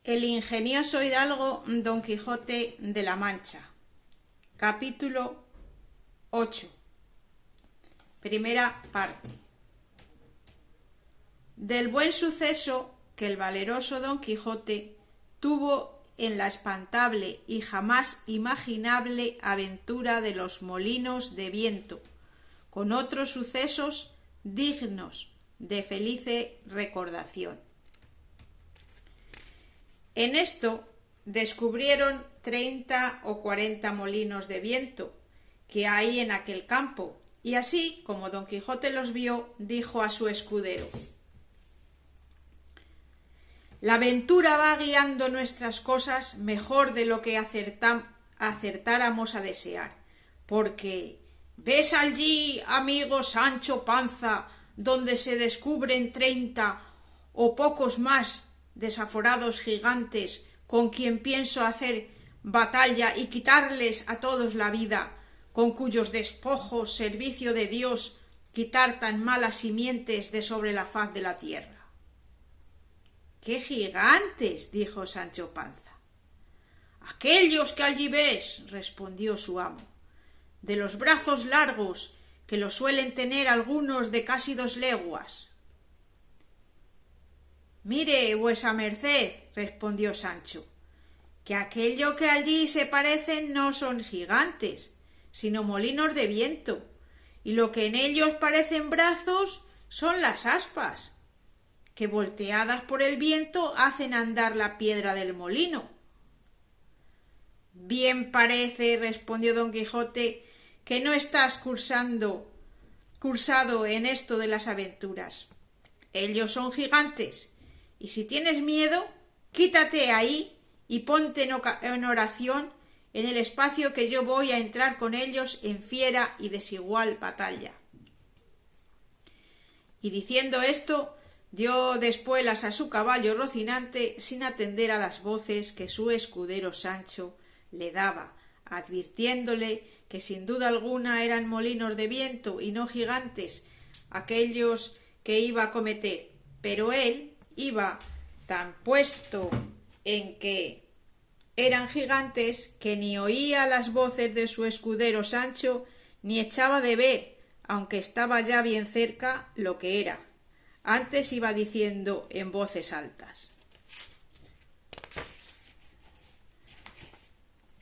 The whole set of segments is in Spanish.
El ingenioso hidalgo Don Quijote de la Mancha. Capítulo 8. Primera parte. Del buen suceso que el valeroso Don Quijote tuvo en la espantable y jamás imaginable aventura de los molinos de viento, con otros sucesos dignos de felice recordación. En esto descubrieron 30 o 40 molinos de viento que hay en aquel campo, y así como Don Quijote los vio, dijo a su escudero: La aventura va guiando nuestras cosas mejor de lo que acertáramos a desear, porque ¿ves allí, amigo Sancho Panza, donde se descubren 30 o pocos más desaforados gigantes con quien pienso hacer batalla y quitarles a todos la vida, con cuyos despojos, servicio de Dios, quitar tan malas simientes de sobre la faz de la tierra? —¿Qué gigantes? —dijo Sancho Panza. —Aquellos que allí ves —respondió su amo—, de los brazos largos, que los suelen tener algunos de casi 2 leguas. —Mire, vuesa merced —respondió Sancho—, que aquello que allí se parecen no son gigantes, sino molinos de viento, y lo que en ellos parecen brazos son las aspas, que volteadas por el viento hacen andar la piedra del molino. —Bien parece —respondió Don Quijote— que no estás cursado en esto de las aventuras. Ellos son gigantes, y si tienes miedo, quítate ahí y ponte en oración en el espacio que yo voy a entrar con ellos en fiera y desigual batalla. Y diciendo esto, dio despuelas a su caballo Rocinante sin atender a las voces que su escudero Sancho le daba, advirtiéndole que sin duda alguna eran molinos de viento y no gigantes aquellos que iba a cometer, pero él iba tan puesto en que eran gigantes que ni oía las voces de su escudero Sancho ni echaba de ver, aunque estaba ya bien cerca, lo que era. Antes iba diciendo en voces altas: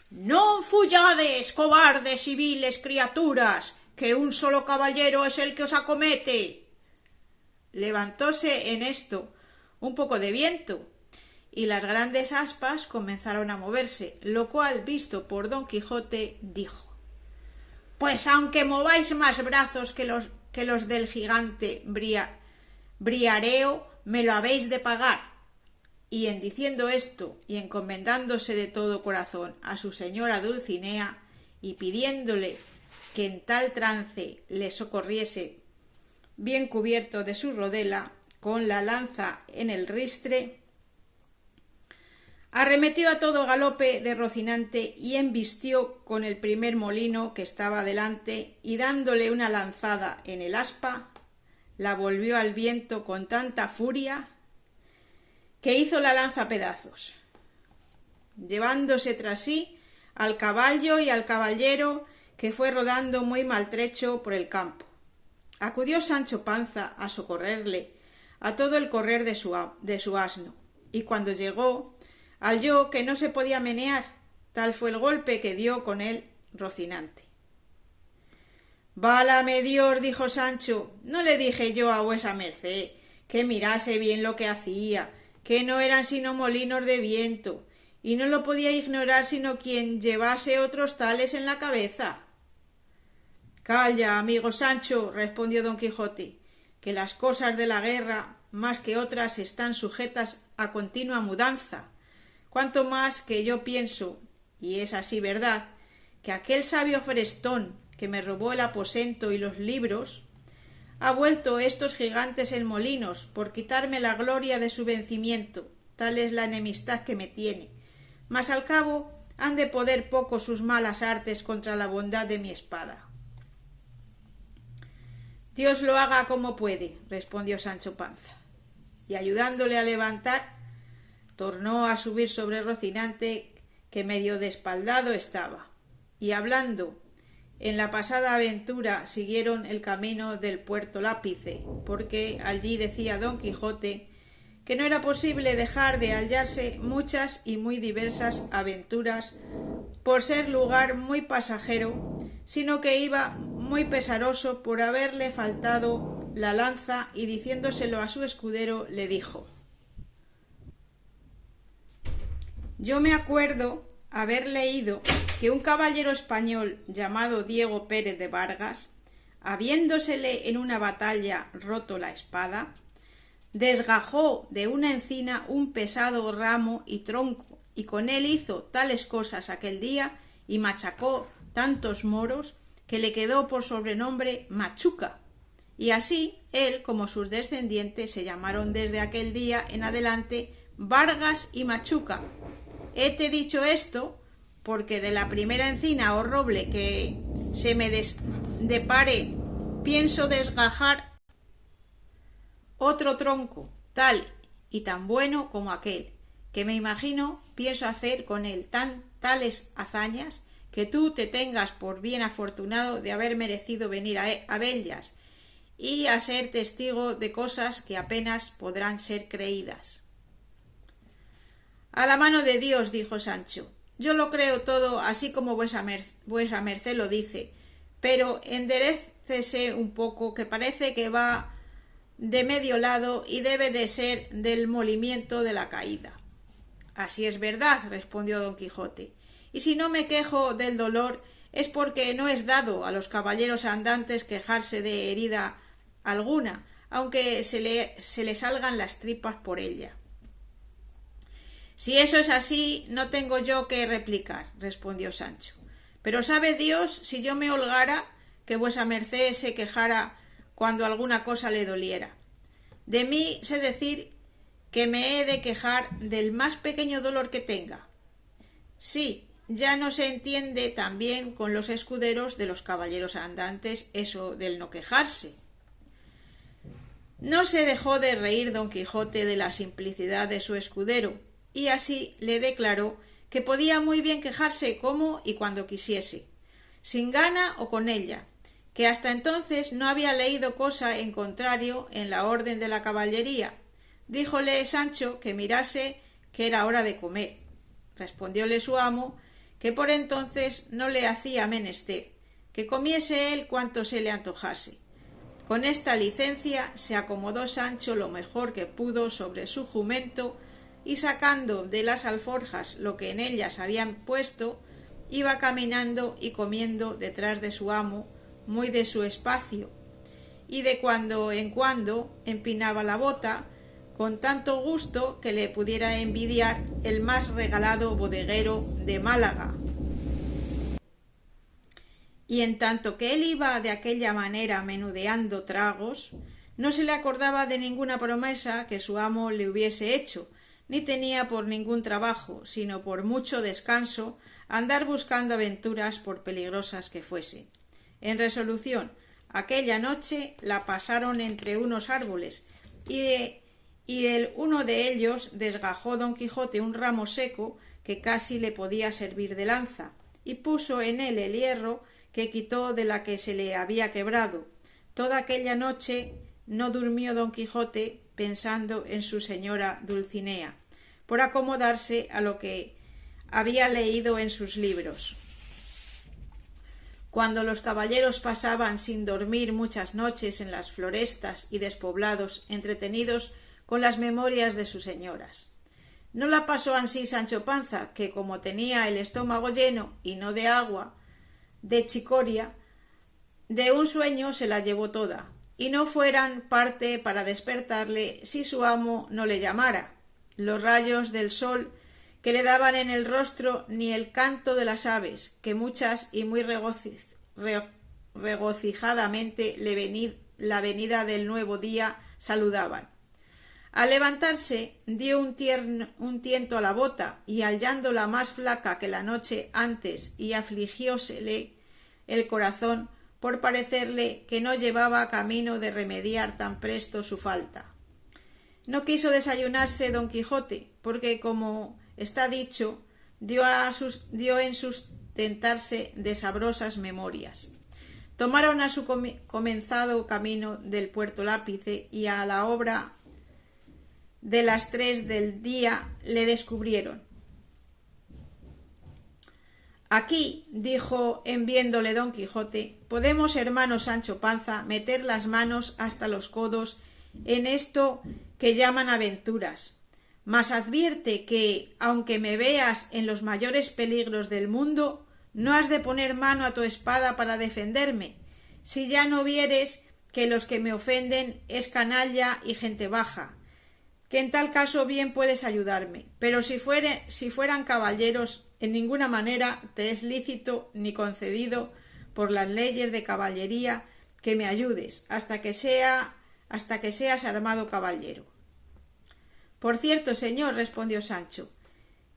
«Non fuyades, cobardes y viles criaturas, que un solo caballero es el que os acomete». Levantóse en esto un poco de viento, y las grandes aspas comenzaron a moverse, lo cual, visto por Don Quijote, dijo: «Pues aunque mováis más brazos que los del gigante Briareo, me lo habéis de pagar». Y en diciendo esto, y encomendándose de todo corazón a su señora Dulcinea, y pidiéndole que en tal trance le socorriese, bien cubierto de su rodela, con la lanza en el ristre, arremetió a todo galope de Rocinante y embistió con el primer molino que estaba delante, y dándole una lanzada en el aspa, la volvió al viento con tanta furia que hizo la lanza pedazos, llevándose tras sí al caballo y al caballero, que fue rodando muy maltrecho por el campo. Acudió Sancho Panza a socorrerle a todo el correr de su asno, y cuando llegó halló que no se podía menear, tal fue el golpe que dio con él Rocinante. «Válame Dios», dijo Sancho, «no le dije yo a vuesa merced que mirase bien lo que hacía, que no eran sino molinos de viento, y no lo podía ignorar sino quien llevase otros tales en la cabeza». «Calla, amigo Sancho», respondió Don Quijote, «que las cosas de la guerra, más que otras, están sujetas a continua mudanza, cuanto más que yo pienso, y es así verdad, que aquel sabio Frestón, que me robó el aposento y los libros, ha vuelto estos gigantes en molinos por quitarme la gloria de su vencimiento, tal es la enemistad que me tiene, mas al cabo han de poder poco sus malas artes contra la bondad de mi espada». «Dios lo haga como puede», respondió Sancho Panza, y ayudándole a levantar, tornó a subir sobre Rocinante, que medio despaldado estaba, y hablando en la pasada aventura siguieron el camino del puerto Lápice, porque allí decía Don Quijote que no era posible dejar de hallarse muchas y muy diversas aventuras por ser lugar muy pasajero, sino que iba muy pesaroso por haberle faltado la lanza, y diciéndoselo a su escudero le dijo: yo me acuerdo haber leído que un caballero español llamado Diego Pérez de Vargas, habiéndosele en una batalla roto la espada, desgajó de una encina un pesado ramo y tronco, y con él hizo tales cosas aquel día y machacó tantos moros que le quedó por sobrenombre Machuca, y así él como sus descendientes se llamaron desde aquel día en adelante Vargas y Machuca. Hete dicho esto porque de la primera encina o roble que se me depare pienso desgajar otro tronco tal y tan bueno como aquel, que me imagino pienso hacer con él tales hazañas que tú te tengas por bien afortunado de haber merecido venir a vellas y a ser testigo de cosas que apenas podrán ser creídas. A la mano de Dios, dijo Sancho, yo lo creo todo así como vuesa merced lo dice, pero enderécese un poco, que parece que va de medio lado y debe de ser del molimiento de la caída. Así es verdad, respondió Don Quijote, y si no me quejo del dolor es porque no es dado a los caballeros andantes quejarse de herida alguna, aunque se le salgan las tripas por ella. Si eso es así, no tengo yo que replicar, respondió Sancho, pero sabe Dios si yo me holgara que vuesa merced se quejara cuando alguna cosa le doliera. De mí sé decir que me he de quejar del más pequeño dolor que tenga. Sí, ya no se entiende también con los escuderos de los caballeros andantes eso del no quejarse. No se dejó de reír Don Quijote de la simplicidad de su escudero, y así le declaró que podía muy bien quejarse como y cuando quisiese, sin gana o con ella, que hasta entonces no había leído cosa en contrario en la orden de la caballería. Díjole Sancho que mirase que era hora de comer. Respondióle su amo que por entonces no le hacía menester, que comiese él cuanto se le antojase. Con esta licencia se acomodó Sancho lo mejor que pudo sobre su jumento, y sacando de las alforjas lo que en ellas habían puesto, iba caminando y comiendo detrás de su amo, muy de su espacio, y de cuando en cuando empinaba la bota, con tanto gusto que le pudiera envidiar el más regalado bodeguero de Málaga. Y en tanto que él iba de aquella manera menudeando tragos, no se le acordaba de ninguna promesa que su amo le hubiese hecho, ni tenía por ningún trabajo, sino por mucho descanso, andar buscando aventuras por peligrosas que fuesen. En resolución, aquella noche la pasaron entre unos árboles, y del uno de ellos desgajó Don Quijote un ramo seco que casi le podía servir de lanza, y puso en él el hierro que quitó de la que se le había quebrado. Toda aquella noche no durmió Don Quijote pensando en su señora Dulcinea, por acomodarse a lo que había leído en sus libros. Cuando los caballeros pasaban sin dormir muchas noches en las florestas y despoblados, entretenidos con las memorias de sus señoras. No la pasó ansí Sancho Panza, que como tenía el estómago lleno, y no de agua, de chicoria, de un sueño se la llevó toda, y no fueran parte para despertarle si su amo no le llamara. Los rayos del sol que le daban en el rostro, ni el canto de las aves, que muchas y muy regocijadamente la venida del nuevo día saludaban. Al levantarse dio un tiento a la bota, y hallándola más flaca que la noche antes, y afligiósele el corazón por parecerle que no llevaba camino de remediar tan presto su falta. No quiso desayunarse don Quijote, porque, como está dicho, dio en sustentarse de sabrosas memorias. Tomaron a su comenzado camino del Puerto Lápice y a la obra de las 3 del día le descubrieron. Aquí, dijo en viéndole don Quijote, podemos, hermano Sancho Panza, meter las manos hasta los codos en esto que llaman aventuras. Mas advierte que, aunque me veas en los mayores peligros del mundo, no has de poner mano a tu espada para defenderme, si ya no vieres que los que me ofenden es canalla y gente baja, que en tal caso bien puedes ayudarme, pero si fueran caballeros, en ninguna manera te es lícito ni concedido por las leyes de caballería que me ayudes hasta que seas armado caballero. Por cierto, señor, respondió Sancho,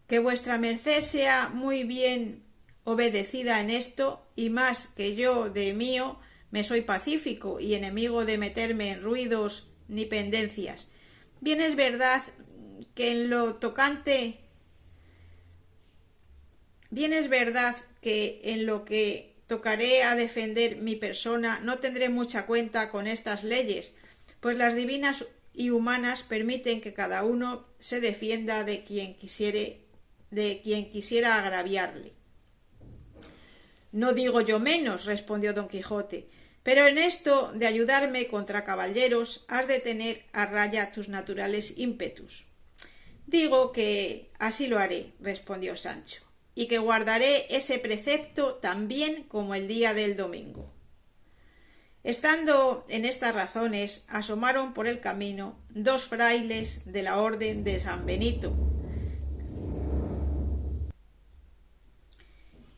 que vuestra merced sea muy bien obedecida en esto, y más que yo de mío me soy pacífico y enemigo de meterme en ruidos ni pendencias. Bien es verdad que en lo que tocaré a defender mi persona no tendré mucha cuenta con estas leyes, pues las divinas y humanas permiten que cada uno se defienda de quien quisiera agraviarle. No digo yo menos, respondió don Quijote, pero en esto de ayudarme contra caballeros has de tener a raya tus naturales ímpetus. Digo que así lo haré, respondió Sancho, y que guardaré ese precepto tan bien como el día del domingo. Estando en estas razones, asomaron por el camino 2 frailes de la orden de San Benito,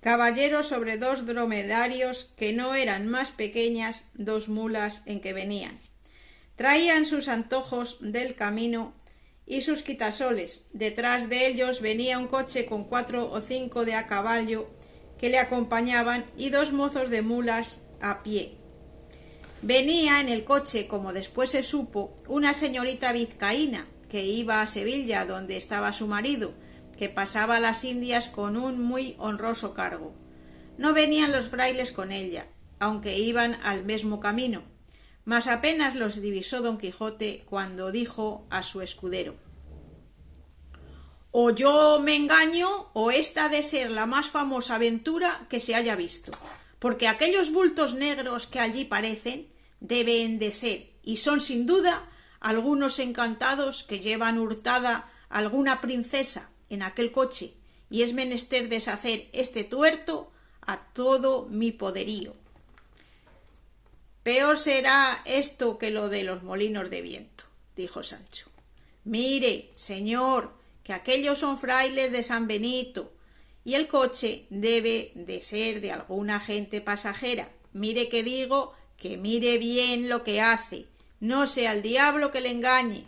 caballeros sobre 2 dromedarios que no eran más pequeñas 2 mulas en que venían. Traían sus antojos del camino y sus quitasoles. Detrás de ellos venía un coche con 4 o 5 de a caballo que le acompañaban y 2 mozos de mulas a pie. Venía en el coche, como después se supo, una señorita vizcaína que iba a Sevilla, donde estaba su marido, que pasaba las Indias con un muy honroso cargo. No venían los frailes con ella, aunque iban al mismo camino, mas apenas los divisó don Quijote cuando dijo a su escudero: «O yo me engaño, o esta ha de ser la más famosa aventura que se haya visto, porque aquellos bultos negros que allí parecen deben de ser, y son sin duda, algunos encantados que llevan hurtada alguna princesa en aquel coche, y es menester deshacer este tuerto a todo mi poderío. Peor será esto que lo de los molinos de viento», dijo Sancho. «Mire, señor, que aquellos son frailes de San Benito, y el coche debe de ser de alguna gente pasajera. Mire que digo que mire bien lo que hace, no sea el diablo que le engañe».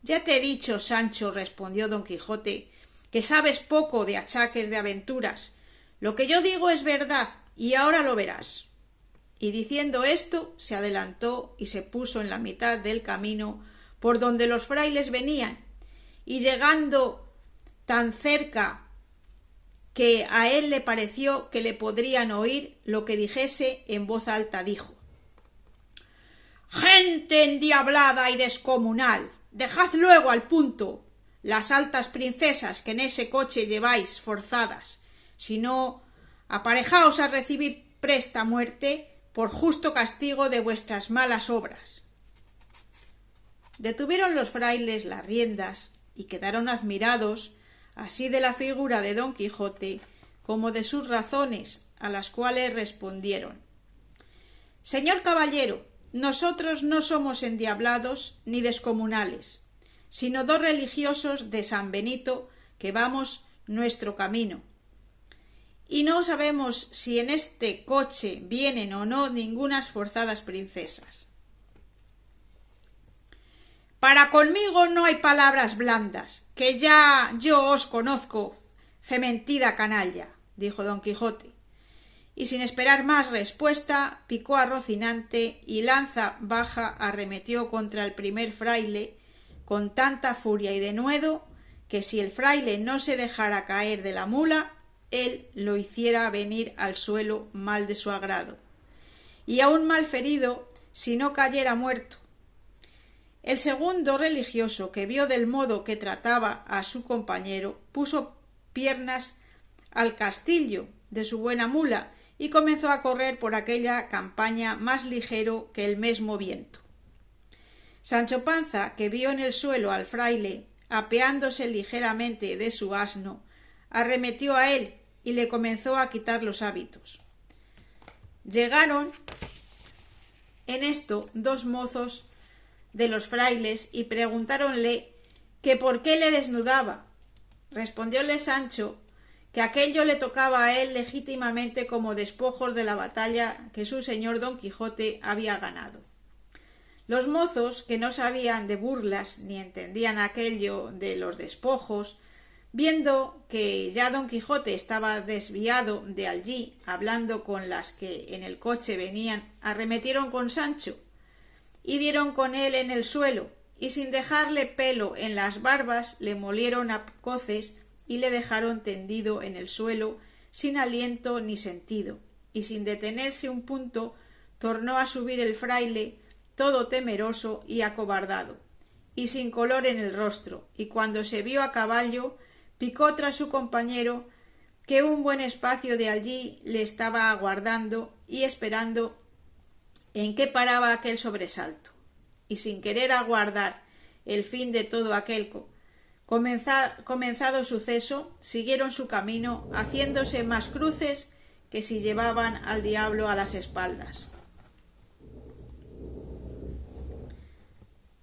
«Ya te he dicho, Sancho», respondió don Quijote, «que sabes poco de achaques de aventuras. Lo que yo digo es verdad, y ahora lo verás». Y diciendo esto, se adelantó y se puso en la mitad del camino por donde los frailes venían, y llegando tan cerca que a él le pareció que le podrían oír lo que dijese, en voz alta dijo: «Gente endiablada y descomunal, dejad luego al punto las altas princesas que en ese coche lleváis forzadas, si no, aparejaos a recibir presta muerte por justo castigo de vuestras malas obras». Detuvieron los frailes las riendas y quedaron admirados así de la figura de don Quijote como de sus razones, a las cuales respondieron: «Señor caballero, nosotros no somos endiablados ni descomunales, sino 2 religiosos de San Benito que vamos nuestro camino, y no sabemos si en este coche vienen o no ningunas forzadas princesas». «Para conmigo no hay palabras blandas, que ya yo os conozco, fementida canalla», dijo don Quijote, y sin esperar más respuesta picó a Rocinante y lanza baja arremetió contra el primer fraile con tanta furia y denuedo que si el fraile no se dejara caer de la mula, él lo hiciera venir al suelo mal de su agrado, y aún mal ferido si no cayera muerto. El segundo religioso, que vio del modo que trataba a su compañero, puso piernas al castillo de su buena mula y comenzó a correr por aquella campaña más ligero que el mesmo viento. Sancho Panza, que vio en el suelo al fraile apeándose ligeramente de su asno, arremetió a él y le comenzó a quitar los hábitos. Llegaron en esto dos mozos de los frailes y preguntáronle que por qué le desnudaba. Respondióle Sancho que aquello le tocaba a él legítimamente como despojos de la batalla que su señor Don Quijote había ganado. Los mozos, que no sabían de burlas ni entendían aquello de los despojos, viendo que ya Don Quijote estaba desviado de allí, hablando con las que en el coche venían, arremetieron con Sancho y dieron con él en el suelo, y sin dejarle pelo en las barbas le molieron a coces y le dejaron tendido en el suelo sin aliento ni sentido, y sin detenerse un punto tornó a subir el fraile todo temeroso y acobardado, y sin color en el rostro, y cuando se vio a caballo picó tras su compañero, que un buen espacio de allí le estaba aguardando y esperando en qué paraba aquel sobresalto, y sin querer aguardar el fin de todo aquel comenzado suceso, siguieron su camino, haciéndose más cruces que si llevaban al diablo a las espaldas.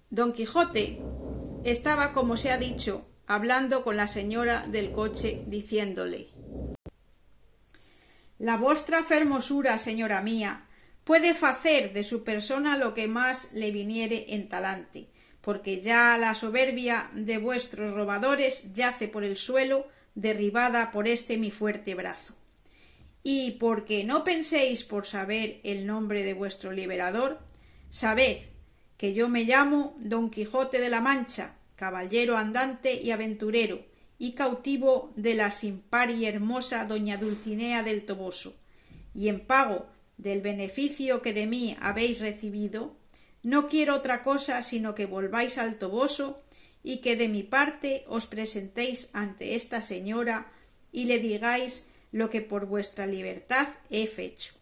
Don Quijote estaba, como se ha dicho, hablando con la señora del coche, diciéndole: «La vostra fermosura, señora mía, puede facer de su persona lo que más le viniere en talante, porque ya la soberbia de vuestros robadores yace por el suelo, derribada por este mi fuerte brazo. Y porque no penséis por saber el nombre de vuestro liberador, sabed que yo me llamo Don Quijote de la Mancha, caballero andante y aventurero, y cautivo de la sin par y hermosa doña Dulcinea del Toboso, y en pago del beneficio que de mí habéis recibido, no quiero otra cosa sino que volváis al Toboso y que de mi parte os presentéis ante esta señora y le digáis lo que por vuestra libertad he fecho».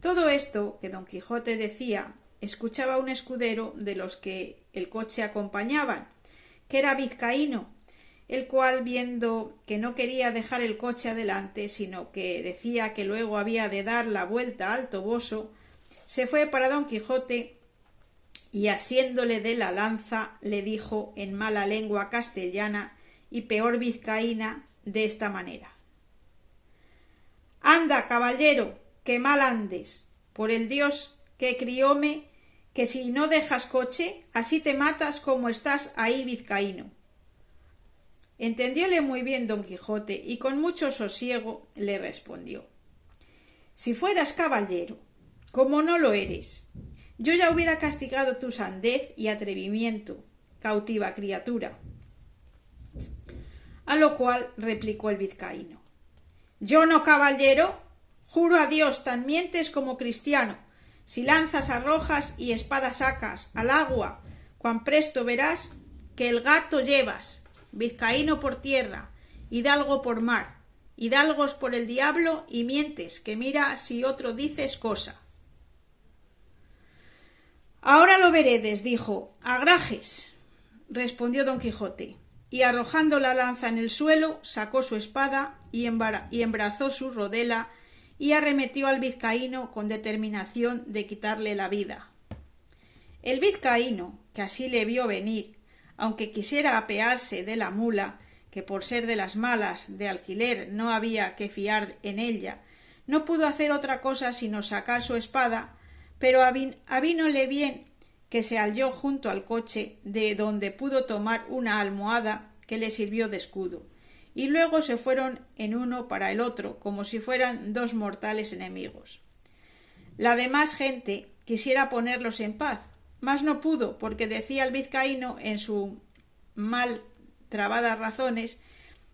Todo esto que Don Quijote decía escuchaba un escudero de los que el coche acompañaban, que era vizcaíno, el cual, viendo que no quería dejar el coche adelante, sino que decía que luego había de dar la vuelta al Toboso, se fue para Don Quijote y, asiéndole de la lanza, le dijo en mala lengua castellana y peor vizcaína de esta manera: «Anda, caballero, que mal andes, por el Dios que crióme, que si no dejas coche, así te matas como estás ahí, vizcaíno». Entendióle muy bien Don Quijote y con mucho sosiego le respondió: «Si fueras caballero, como no lo eres, yo ya hubiera castigado tu sandez y atrevimiento, cautiva criatura». A lo cual replicó el vizcaíno: «¿Yo no, caballero? Juro a Dios, tan mientes como cristiano. Si lanzas arrojas y espadas sacas al agua, cuán presto verás que el gato llevas, vizcaíno por tierra, hidalgo por mar, hidalgos por el diablo, y mientes, que mira si otro dices cosa». «Ahora lo veredes», dijo. «Agrajes», respondió Don Quijote, y arrojando la lanza en el suelo, sacó su espada y embrazó su rodela y arremetió al vizcaíno con determinación de quitarle la vida. El vizcaíno, que así le vio venir, aunque quisiera apearse de la mula, que por ser de las malas de alquiler no había que fiar en ella, no pudo hacer otra cosa sino sacar su espada, pero avínole bien que se halló junto al coche, de donde pudo tomar una almohada que le sirvió de escudo, y luego se fueron en uno para el otro, como si fueran dos mortales enemigos. La demás gente quisiera ponerlos en paz, mas no pudo, porque decía el vizcaíno en sus mal trabadas razones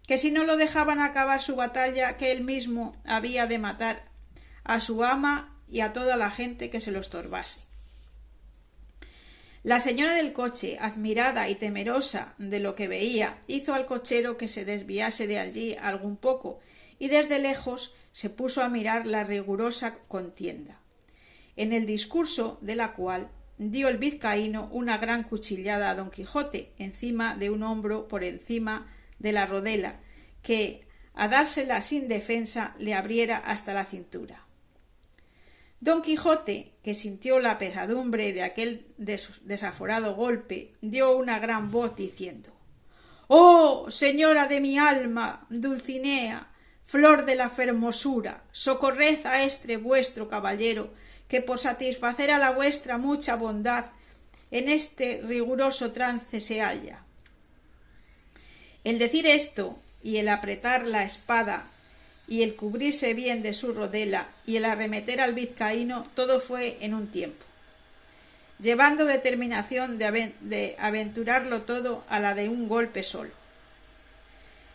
que si no lo dejaban acabar su batalla, que él mismo había de matar a su ama y a toda la gente que se lo estorbase. La señora del coche, admirada y temerosa de lo que veía, hizo al cochero que se desviase de allí algún poco y desde lejos se puso a mirar la rigurosa contienda, en el discurso de la cual dio el vizcaíno una gran cuchillada a don Quijote encima de un hombro por encima de la rodela, que a dársela sin defensa le abriera hasta la cintura. Don Quijote, que sintió la pesadumbre de aquel desaforado golpe, dio una gran voz diciendo: «¡Oh, señora de mi alma, Dulcinea, flor de la fermosura, socorred a este vuestro caballero, que por satisfacer a la vuestra mucha bondad en este riguroso trance se halla». El decir esto y el apretar la espada y el cubrirse bien de su rodela y el arremeter al vizcaíno, todo fue en un tiempo, llevando determinación de aventurarlo todo a la de un golpe solo.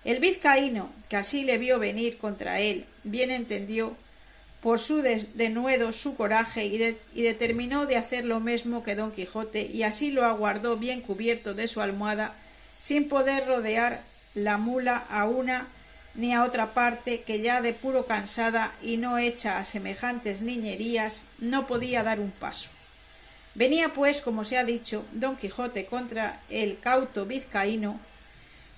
El vizcaíno, que así le vio venir contra él, bien entendió por su denuedo su coraje y determinó de hacer lo mismo que don Quijote, y así lo aguardó bien cubierto de su almohada, sin poder rodear la mula a una ni a otra parte, que ya de puro cansada y no hecha a semejantes niñerías no podía dar un paso. Venía pues, como se ha dicho, don Quijote contra el cauto vizcaíno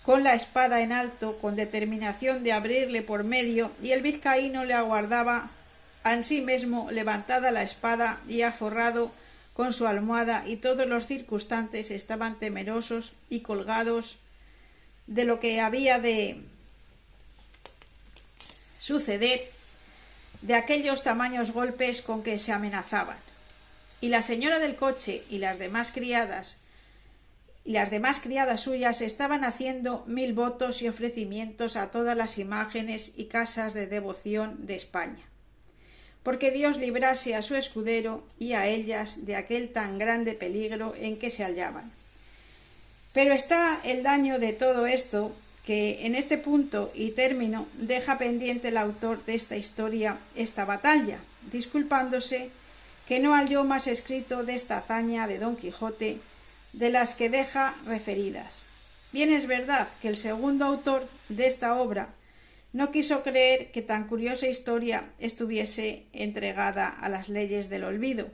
con la espada en alto, con determinación de abrirle por medio, y el vizcaíno le aguardaba ansimesmo levantada la espada y aforrado con su almohada, y todos los circunstantes estaban temerosos y colgados de lo que había de suceder, de aquellos tamaños golpes con que se amenazaban. Y la señora del coche y las demás criadas suyas estaban haciendo 1000 votos y ofrecimientos a todas las imágenes y casas de devoción de España, porque Dios librase a su escudero y a ellas de aquel tan grande peligro en que se hallaban. Pero está el daño de todo esto, que en este punto y término deja pendiente el autor de esta historia esta batalla, disculpándose que no halló más escrito de esta hazaña de don Quijote de las que deja referidas. Bien es verdad que el segundo autor de esta obra no quiso creer que tan curiosa historia estuviese entregada a las leyes del olvido,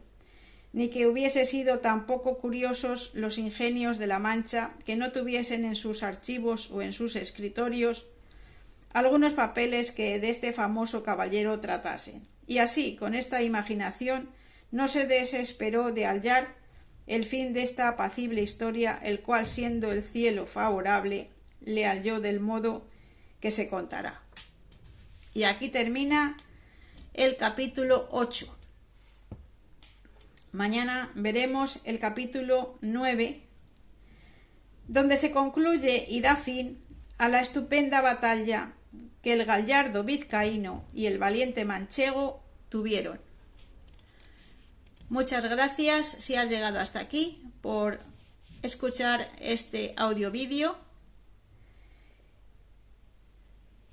ni que hubiese sido tan poco curiosos los ingenios de la Mancha que no tuviesen en sus archivos o en sus escritorios algunos papeles que de este famoso caballero tratasen. Y así, con esta imaginación, no se desesperó de hallar el fin de esta apacible historia, el cual, siendo el cielo favorable, le halló del modo que se contará. Y aquí termina el capítulo 8. Mañana veremos el capítulo 9, donde se concluye y da fin a la estupenda batalla que el gallardo vizcaíno y el valiente manchego tuvieron. Muchas gracias, si has llegado hasta aquí, por escuchar este audio vídeo.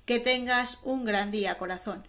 Que tengas un gran día, corazón.